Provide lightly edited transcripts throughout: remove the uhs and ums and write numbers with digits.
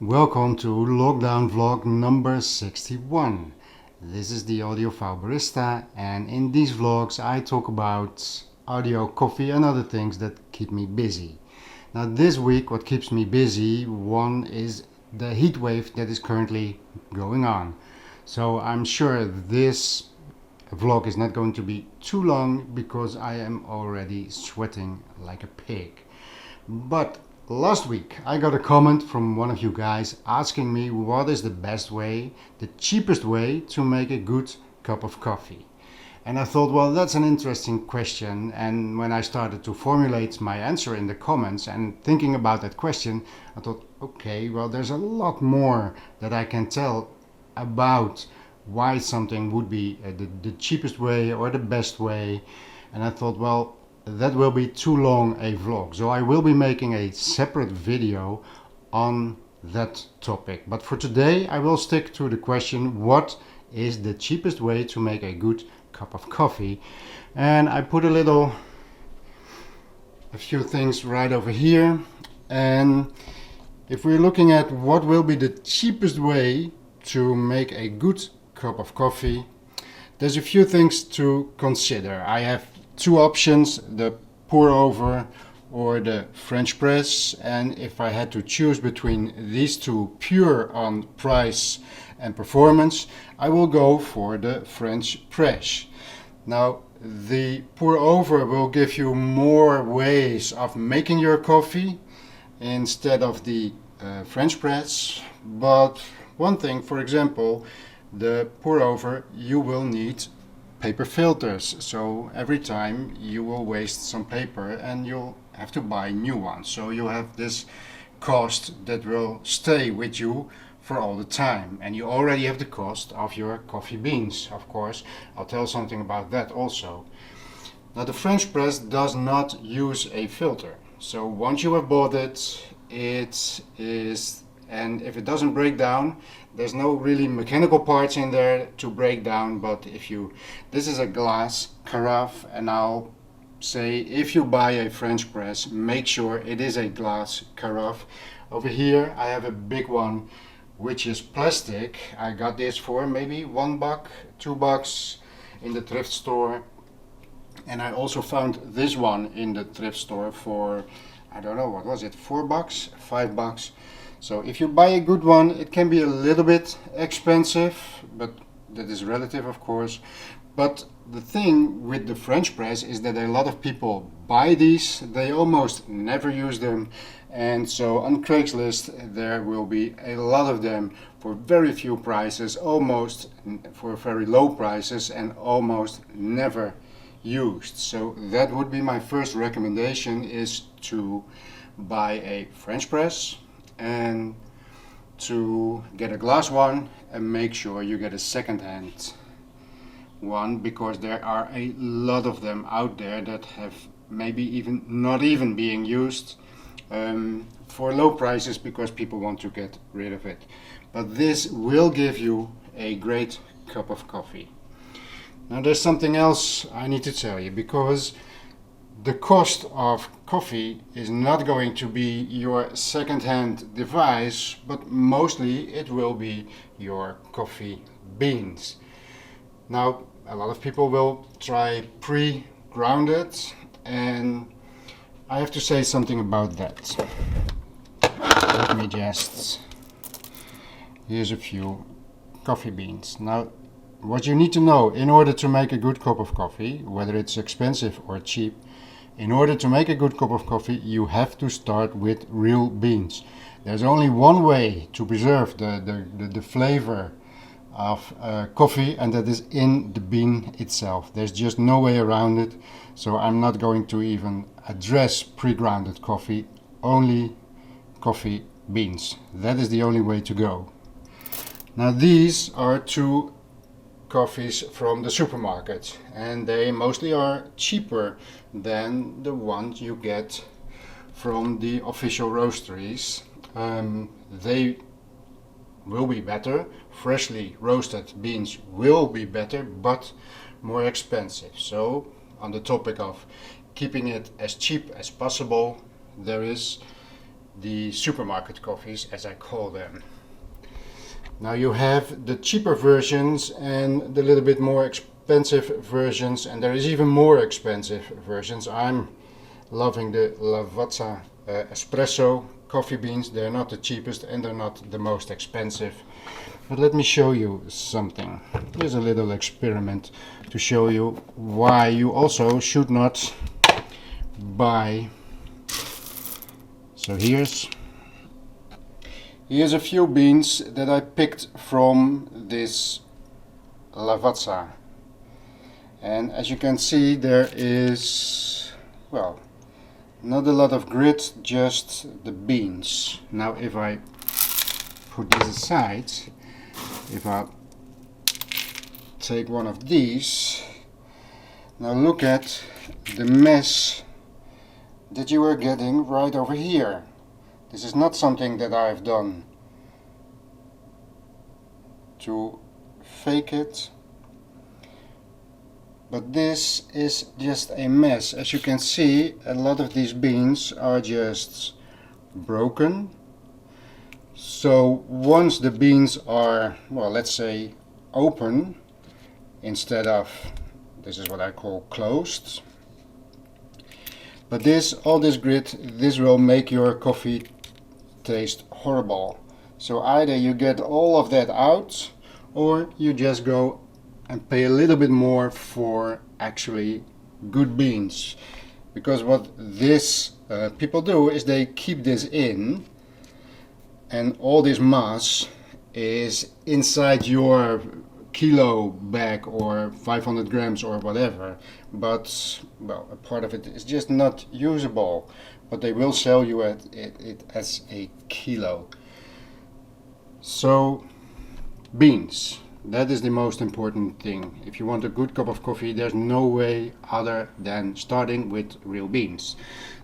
Welcome to lockdown vlog number 61. This is the Audiophile Barista, and in these vlogs I talk about audio, coffee and other things that keep me busy. Now this week what keeps me busy, one is the heat wave that is currently going on. So I'm sure this vlog is not going to be too long because I am already sweating like a pig. But last week I got a comment from one of you guys asking me what is the best way, the cheapest way to make a good cup of coffee. And I thought, well, that's an interesting question. And when I started to formulate my answer in the comments and thinking about that question, I thought, okay, well, there's a lot more that I can tell about why something would be the cheapest way or the best way. And I thought, well, that will be too long a vlog, so I will be making a separate video on that topic. But for today I will stick to the question, what is the cheapest way to make a good cup of coffee? And I put a few things right over here. And if we're looking at what will be the cheapest way to make a good cup of coffee, there's a few things to consider. I have two options, the Pourover or the French press, and if I had to choose between these two pure on price and performance, I will go for the French press. Now the Pourover will give you more ways of making your coffee instead of the French press, but one thing, for example, the Pourover, you will need paper filters, so every time you will waste some paper and you'll have to buy new ones, so you have this cost that will stay with you for all the time. And you already have the cost of your coffee beans, of course. I'll tell something about that also. Now the French press does not use a filter, so once you have bought it, it is, and if it doesn't break down, there's no really mechanical parts in there to break down. But this is a glass carafe, and I'll say, if you buy a French press, make sure it is a glass carafe. Over here I have a big one which is plastic. I got this for maybe $1, $2 in the thrift store, and I also found this one in the thrift store for, I don't know, what was it, $4, $5. So if you buy a good one, it can be a little bit expensive, but that is relative, of course. But the thing with the French press is that a lot of people buy these, they almost never use them, and so on Craigslist there will be a lot of them for very few prices, almost for very low prices, and almost never used. So that would be my first recommendation, is to buy a French press and to get a glass one, and make sure you get a second-hand one, because there are a lot of them out there that have maybe even not even being used for low prices because people want to get rid of it. But this will give you a great cup of coffee. Now there's something else I need to tell you, because the cost of coffee is not going to be your second-hand device, but mostly it will be your coffee beans. Now a lot of people will try pre-grounded, and I have to say something about that. Let me just, here's a few coffee beans. Now what you need to know in order to make a good cup of coffee, whether it's expensive or cheap, in order to make a good cup of coffee, you have to start with real beans. There's only one way to preserve the flavor of coffee, and that is in the bean itself. There's just no way around it. So I'm not going to even address pre-grounded coffee, only coffee beans. That is the only way to go. Now these are two coffees from the supermarket, and they mostly are cheaper than the ones you get from the official roasteries. They will be better. Freshly roasted beans will be better, but more expensive. So on the topic of keeping it as cheap as possible, there is the supermarket coffees, as I call them. Now you have the cheaper versions and the little bit more expensive versions, and there is even more expensive versions. I'm loving the Lavazza espresso coffee beans. They're not the cheapest and they're not the most expensive. But let me show you something. Here's a little experiment to show you why you also should not buy. So here's a few beans that I picked from this Lavazza. And as you can see, there is, well, not a lot of grit, just the beans. Now if I put this aside, if I take one of these, now look at the mess that you are getting right over here. This is not something that I've done to fake it, but this is just a mess. As you can see, a lot of these beans are just broken. So once the beans are, well, let's say open instead of, this is what I call closed, but all this grit, this will make your coffee taste horrible. So either you get all of that out, or you just go and pay a little bit more for actually good beans. Because what this people do is they keep this in, and all this mass is inside your kilo bag or 500 grams or whatever, but well, a part of it is just not usable, but they will sell you it as a kilo. So beans, that is the most important thing. If you want a good cup of coffee, there's no way other than starting with real beans.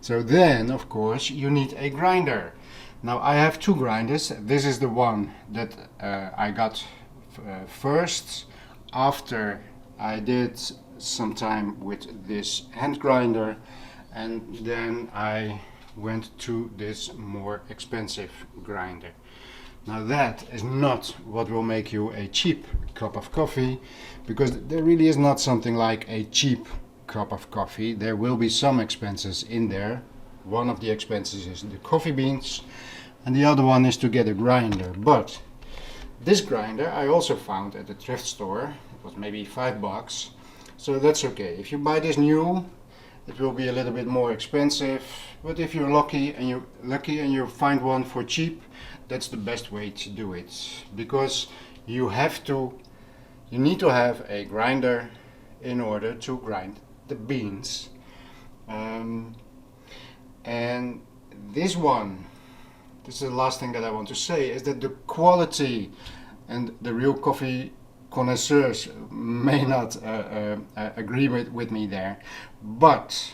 So then of course you need a grinder. Now I have two grinders. This is the one that I got first after I did some time with this hand grinder, and then I went to this more expensive grinder. Now that is not what will make you a cheap cup of coffee, because there really is not something like a cheap cup of coffee. There will be some expenses in there. One of the expenses is the coffee beans, and the other one is to get a grinder. But this grinder I also found at the thrift store. It was maybe $5, so that's okay. If you buy this new, it will be a little bit more expensive, but if you're lucky and you find one for cheap, that's the best way to do it, because you need to have a grinder in order to grind the beans. And this is the last thing that I want to say, is that the quality, and the real coffee connoisseurs may not agree with me there, but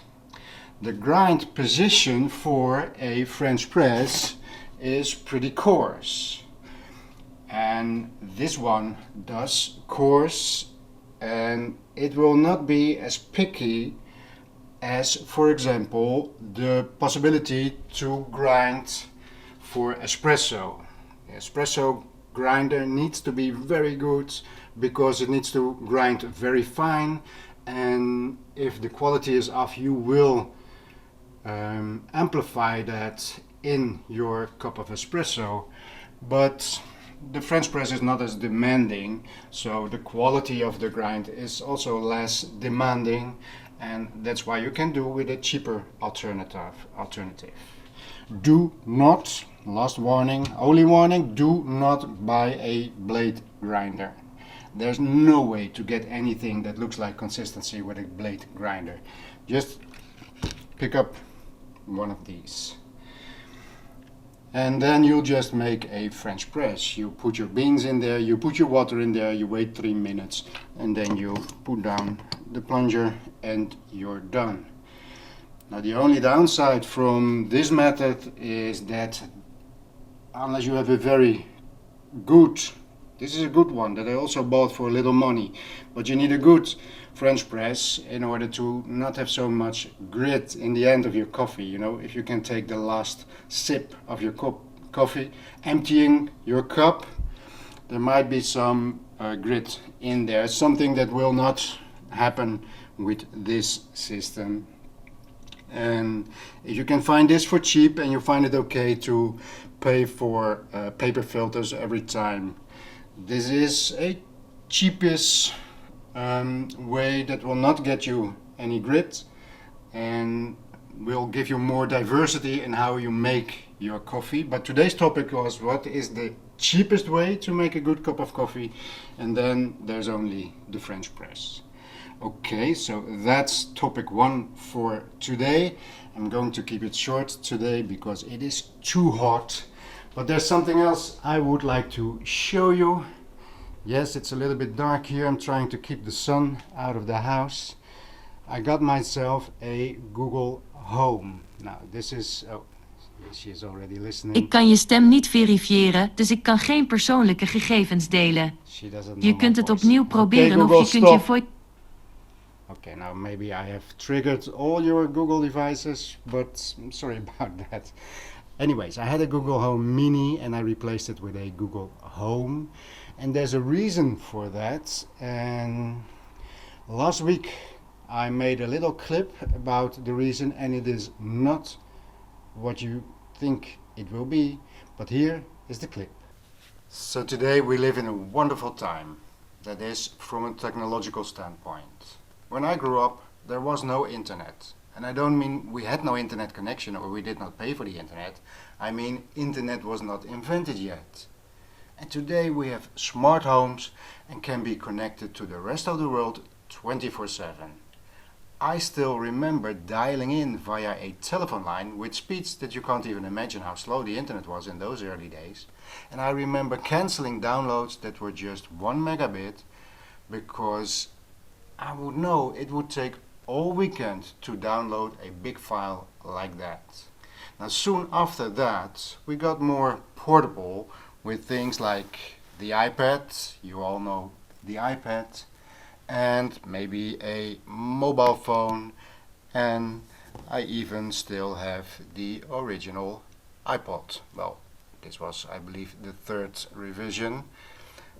the grind position for a French press is pretty coarse, and this one does coarse, and it will not be as picky as, for example, the possibility to grind for espresso. The espresso grinder needs to be very good because it needs to grind very fine, and if the quality is off, you will amplify that in your cup of espresso. But the French press is not as demanding, so the quality of the grind is also less demanding, and that's why you can do with a cheaper alternative. Do not, last warning, only warning, do not buy a blade grinder. There's no way to get anything that looks like consistency with a blade grinder. Just pick up one of these, and then you'll just make a French press. You put your beans in there, you put your water in there, you wait 3 minutes, and then you put down the plunger and you're done. Now the only downside from this method is that unless you have a very good This is a good one that I also bought for a little money. But you need a good French press in order to not have so much grit in the end of your coffee. You know, if you can take the last sip of your coffee, emptying your cup, there might be some grit in there. Something that will not happen with this system. And if you can find this for cheap and you find it okay to pay for paper filters every time, this is a cheapest way that will not get you any grit and will give you more diversity in how you make your coffee. But today's topic was what is the cheapest way to make a good cup of coffee, and then there's only the French press. Okay, so that's topic 1 for today. I'm going to keep it short today because it is too hot. But there's something else I would like to show you. Yes, it's a little bit dark here. I'm trying to keep the sun out of the house. I got myself a Google Home. Now, this is... Oh, she is already listening. Ik kan je stem niet verifiëren, dus ik kan geen persoonlijke gegevens delen. Je kunt het opnieuw proberen Google, of je kunt je voice... Okay, now maybe I have triggered all your Google devices, but I'm sorry about that. Anyways, I had a Google Home Mini and I replaced it with a Google Home. And there's a reason for that. And last week I made a little clip about the reason, and it is not what you think it will be. But here is the clip. So today we live in a wonderful time. That is from a technological standpoint. When I grew up, there was no internet. And I don't mean we had no internet connection or we did not pay for the internet. I mean internet was not invented yet. And today we have smart homes and can be connected to the rest of the world 24/7. I still remember dialing in via a telephone line with speeds that you can't even imagine how slow the internet was in those early days. And I remember cancelling downloads that were just 1 megabit because I would know it would take all weekend to download a big file like that. Now soon after that we got more portable with things like the iPad, you all know the iPad, and maybe a mobile phone, and I even still have the original iPod. Well, this was, I believe, the 3rd revision,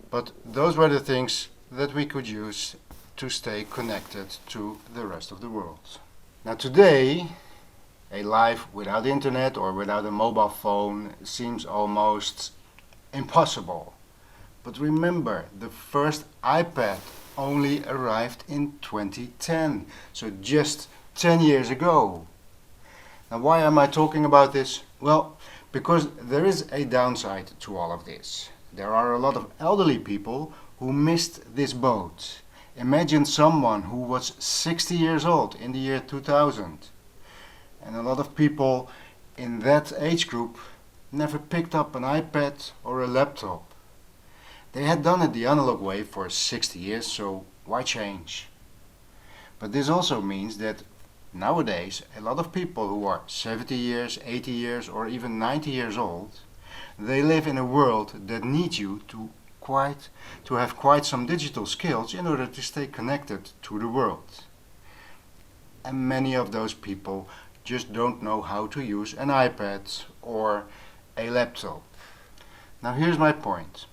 but those were the things that we could use to stay connected to the rest of the world. Now today, a life without internet or without a mobile phone seems almost impossible. But remember, the first iPad only arrived in 2010, so just 10 years ago. Now why am I talking about this? Well, because there is a downside to all of this. There are a lot of elderly people who missed this boat. Imagine someone who was 60 years old in the year 2000. And a lot of people in that age group never picked up an iPad or a laptop. They had done it the analog way for 60 years, so why change? But this also means that nowadays a lot of people who are 70 years, 80 years or even 90 years old, they live in a world that needs you to have quite some digital skills in order to stay connected to the world. And many of those people just don't know how to use an iPad or a laptop. Now here's my point.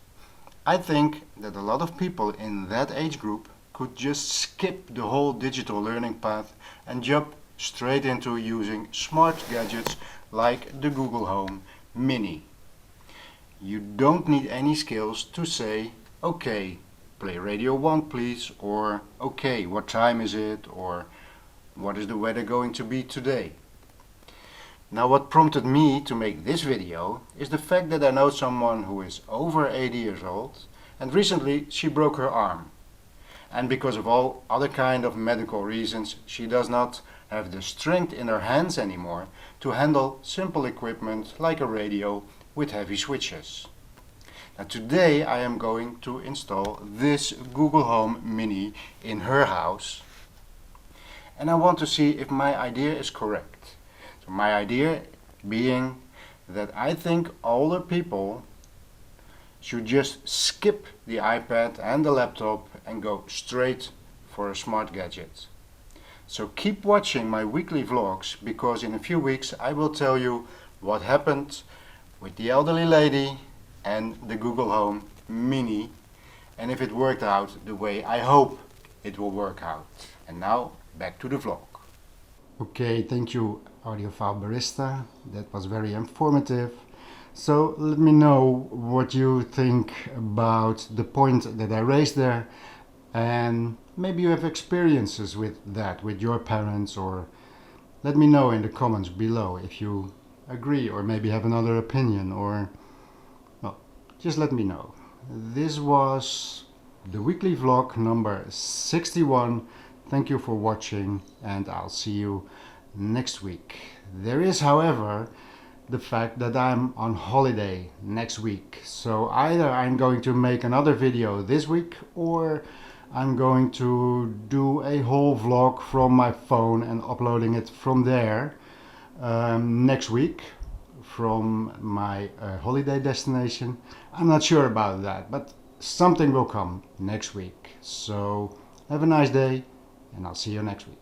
I think that a lot of people in that age group could just skip the whole digital learning path and jump straight into using smart gadgets like the Google Home Mini. You don't need any skills to say, okay, play Radio 1 please, or okay, what time is it, or what is the weather going to be today? Now what prompted me to make this video is the fact that I know someone who is over 80 years old and recently she broke her arm. And because of all other kind of medical reasons, she does not have the strength in her hands anymore to handle simple equipment like a radio with heavy switches. Now today I am going to install this Google Home Mini in her house, and I want to see if my idea is correct. So my idea being that I think older people should just skip the iPad and the laptop and go straight for a smart gadget. So keep watching my weekly vlogs, because in a few weeks I will tell you what happened with the elderly lady and the Google Home Mini, and if it worked out the way I hope it will work out. And now back to the vlog. Okay, thank you Audiophile Barista. That was very informative. So let me know what you think about the point that I raised there, and maybe you have experiences with that with your parents, or let me know in the comments below if you agree or maybe have another opinion, or well, just let me know. This was the weekly vlog number 61. Thank you for watching, and I'll see you next week. There is, however, the fact that I'm on holiday next week, so either I'm going to make another video this week, or I'm going to do a whole vlog from my phone and uploading it from there next week from my holiday destination. I'm not sure about that, but something will come next week. So have a nice day, and I'll see you next week.